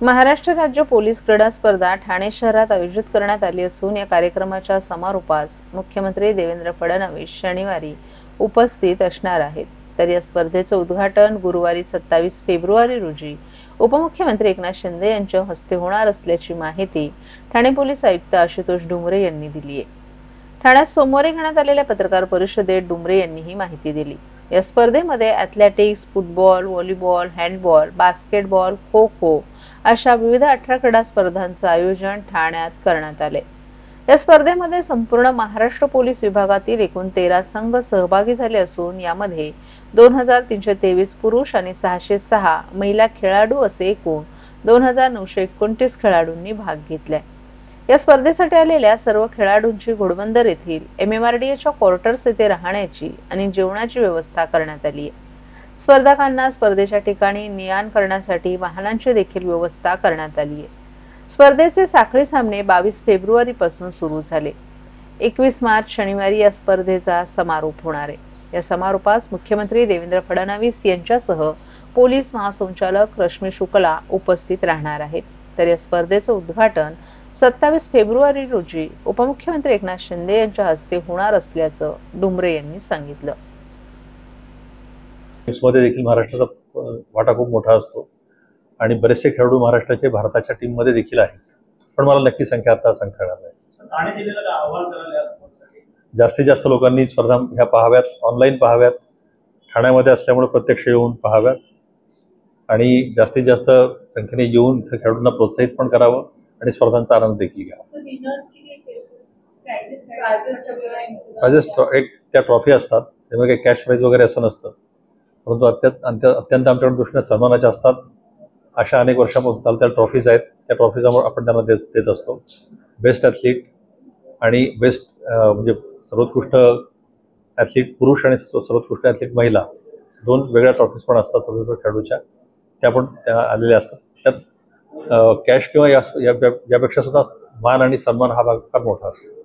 महाराष्ट्र राज्य पोलीस क्रीडा स्पर्धा ठाणे शहरात आयोजित करण्यात आली असून या कार्यक्रमाच्या समारोपास मुख्यमंत्री देवेंद्र फडणवीस शनिवारी उपस्थित असणार आहेत। तर या स्पर्धेचे उद्घाटन गुरुवारी 27 फेब्रुवारी रोजी उपमुख्यमंत्री एकनाथ शिंदे यांच्या हस्ते होणार असल्याची माहिती ठाणे पोलीस आयुक्त आशुतोष डुमरे यांनी दिली आहे। ठाण्यात सोमवारी घेण्यात आलेल्या पत्रकार परिषदेत डुमरे यांनी ही माहिती दिली। या स्पर्धेमध्ये athletics, football, volleyball, handball, basketball, kho kho अशा विविध 18 क्रीडा स्पर्धांचं आयोजन ठाण्यात करण्यात आले। या स्पर्धेमध्ये संपूर्ण महाराष्ट्र पोलीस विभागातील एकूण 13 संघ सहभागी झाले असून यामध्ये 2323 पुरुष आणि 606 महिला खेळाडू असे एकूण 2929 खेळाडूंनी भाग घेतलाय। या स्पर्धेसाठी आलेल्या सर्व खेळाडूंची घोडबंदर येथील MMRDAच्या क्वार्टर्स येथे राहण्याची आणि जेवणाची व्यवस्था करण्यात आली आहे। स्पर्धकांना स्पर्धेच्या ठिकाणी ने-आण करण्यासाठी वाहनांची देखील व्यवस्था करण्यात आली आहे। स्पर्धेचे साखळी सामने 22 फेब्रुवारी पासून सुरू झाले। 21 मार्च शनिवारी या स्पर्धेचा समारोप होणार आहे। या समारोपास मुख्यमंत्री देवेंद्र फडणवीस यांच्यासह पोलीस महासंचालक रश्मी शुक्ला उपस्थित राहणार आहेत। तर या स्पर्धेचे उद्घाटन 27 फेब्रुवारी रोजी उपमुख्यमंत्री एकनाथ शिंदे यांच्या हस्ते होणार असल्याचं डुमरे यांनी सांगितलं। मध्ये देखील महाराष्ट्राचा वाटा खूप मोठा असतो आणि बरेचसे खेळाडू महाराष्ट्राचे भारताच्या टीम मध्ये देखील आहेत, पण मला नक्की संख्या आता सांगता येणार नाही। ठाणे जिल्ह्याला आव्हान करायला स्पोर्ट्ससाठी जास्तीत जास्त लोकांनी स्पर्धा ह्या पाहाव्यात, ऑनलाईन पाहाव्यात, ठाण्यामध्ये असल्यामुळे प्रत्यक्ष येऊन पाहाव्यात आणि जास्तीत जास्त संख्येने येऊन इथे खेळाडूंना प्रोत्साहित पण करावं आणि स्पर्धांचा आनंद देखील घ्यावा। एक त्या ट्रॉफी असतात, त्यामुळे काही कॅश प्राइज वगैरे असं नसतं, परंतु अत्यंत आमच्याकडे दृष्टीने सन्मानाच्या असतात। अशा अनेक वर्षांपासून चालत्या ट्रॉफीज आहेत, त्या ट्रॉफीजमुळे आपण त्यांना देत असतो। बेस्ट ॲथलीट आणि बेस्ट म्हणजे सर्वोत्कृष्ट ॲथलीट पुरुष आणि सर्वोत्कृष्ट ॲथलीट महिला, 2 वेगळ्या ट्रॉफीज पण असतात सर्वोत्कृष्ट खेळाडूच्या, त्या पण त्या आलेल्या असतात। त्यात कॅश किंवा यापेक्षा सुद्धा मान आणि सन्मान हा भाग फार मोठा असतो।